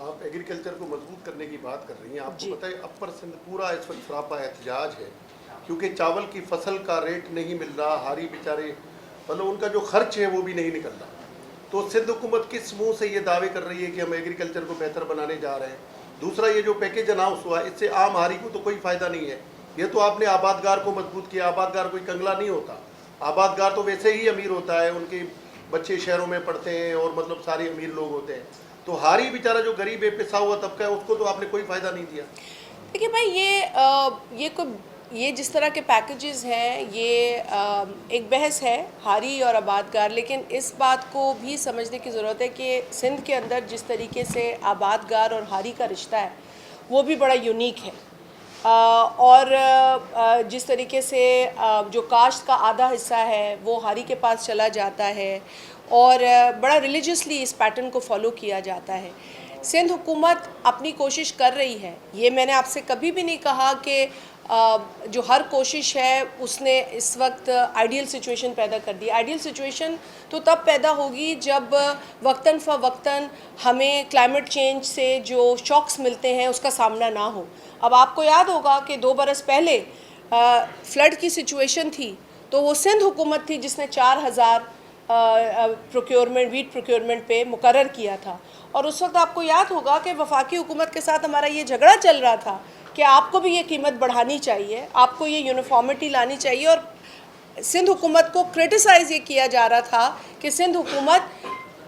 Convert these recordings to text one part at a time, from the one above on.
आप एग्रीकल्चर को मजबूत करने की बात कर रही हैं। आपको पता है अपर सिंध पूरा इस वक्त सरापा एहतजाज है, क्योंकि चावल की फसल का रेट नहीं मिल रहा। हारी बेचारे मतलब उनका जो खर्च है वो भी नहीं निकल रहा। तो सिंध हुकूमत किस मुंह से ये दावे कर रही है कि हम एग्रीकल्चर को बेहतर बनाने जा रहे हैं। दूसरा, ये जो पैकेज अनाउंस हुआ इससे आम हारी को तो कोई फ़ायदा नहीं है। ये तो आपने आबादगार को मजबूत किया। आबादगार कोई कंगला नहीं होता। आबादगार तो वैसे ही अमीर होता है, उनके बच्चे शहरों में पढ़ते हैं और मतलब सारे अमीर लोग होते हैं। तो हारी बेचारा जो गरीब है, पिसा हुआ तबका है, उसको तो आपने कोई फ़ायदा नहीं दिया। देखिए भाई, ये जिस तरह के पैकेजेस हैं, ये एक बहस है हारी और आबादगार, लेकिन इस बात को भी समझने की ज़रूरत है कि सिंध के अंदर जिस तरीके से आबादगार और हारी का रिश्ता है वो भी बड़ा यूनिक है। और जिस तरीके से जो काश्त का आधा हिस्सा है वो हारी के पास चला जाता है और बड़ा रिलीजियसली इस पैटर्न को फॉलो किया जाता है। सिंध हुकूमत अपनी कोशिश कर रही है। ये मैंने आपसे कभी भी नहीं कहा कि जो हर कोशिश है उसने इस वक्त आइडियल सिचुएशन पैदा कर दी। आइडियल सिचुएशन तो तब पैदा होगी जब वक्तन फ़वक्तन हमें क्लाइमेट चेंज से जो शॉक्स मिलते हैं उसका सामना ना हो। अब आपको याद होगा कि 2 बरस पहले फ्लड की सिचुएशन थी, तो वो सिंध हुकूमत थी जिसने 4000 प्रोक्योरमेंट वीट प्रोक्योरमेंट पे मुकर्रर किया था। और उस वक्त आपको याद होगा कि वफाकी हुकूमत के साथ हमारा ये झगड़ा चल रहा था कि आपको भी ये कीमत बढ़ानी चाहिए, आपको ये यूनिफॉर्मिटी लानी चाहिए। और सिंध हुकूमत को क्रिटिसाइज़ ये किया जा रहा था कि सिंध हुकूमत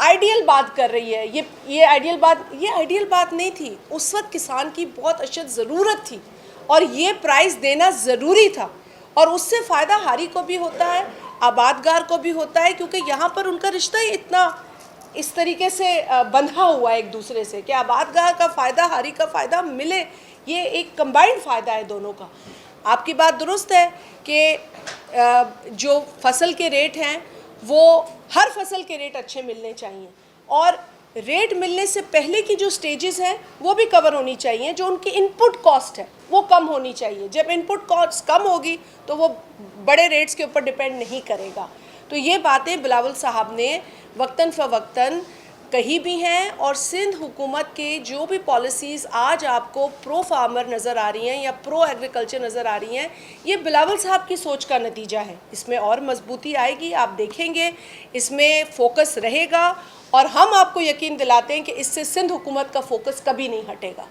आइडियल बात कर रही है। ये आइडियल बात नहीं थी। उस वक्त किसान की बहुत अशद ज़रूरत थी और ये प्राइस देना ज़रूरी था, और उससे फ़ायदा हारी को भी होता है, आबादगार को भी होता है, क्योंकि यहाँ पर उनका रिश्ता ही इतना इस तरीके से बंधा हुआ है एक दूसरे से कि आबादगार का फ़ायदा हारी का फ़ायदा मिले। ये एक कंबाइंड फ़ायदा है दोनों का। आपकी बात दुरुस्त है कि जो फसल के रेट हैं वो हर फसल के रेट अच्छे मिलने चाहिए, और रेट मिलने से पहले की जो स्टेजेस हैं वो भी कवर होनी चाहिए। जो उनकी इनपुट कॉस्ट है वो कम होनी चाहिए। जब इनपुट कॉस्ट कम होगी तो वो बड़े रेट्स के ऊपर डिपेंड नहीं करेगा। तो ये बातें बिलावल साहब ने वक्तन फ़वक्तन कही भी हैं, और सिंध हुकूमत के जो भी पॉलिसीज़ आज आपको प्रो फार्मर नज़र आ रही हैं या प्रो एग्रीकल्चर नज़र आ रही हैं, ये बिलावल साहब की सोच का नतीजा है। इसमें और मजबूती आएगी, आप देखेंगे इसमें फोकस रहेगा, और हम आपको यकीन दिलाते हैं कि इससे सिंध हुकूमत का फोकस कभी नहीं हटेगा।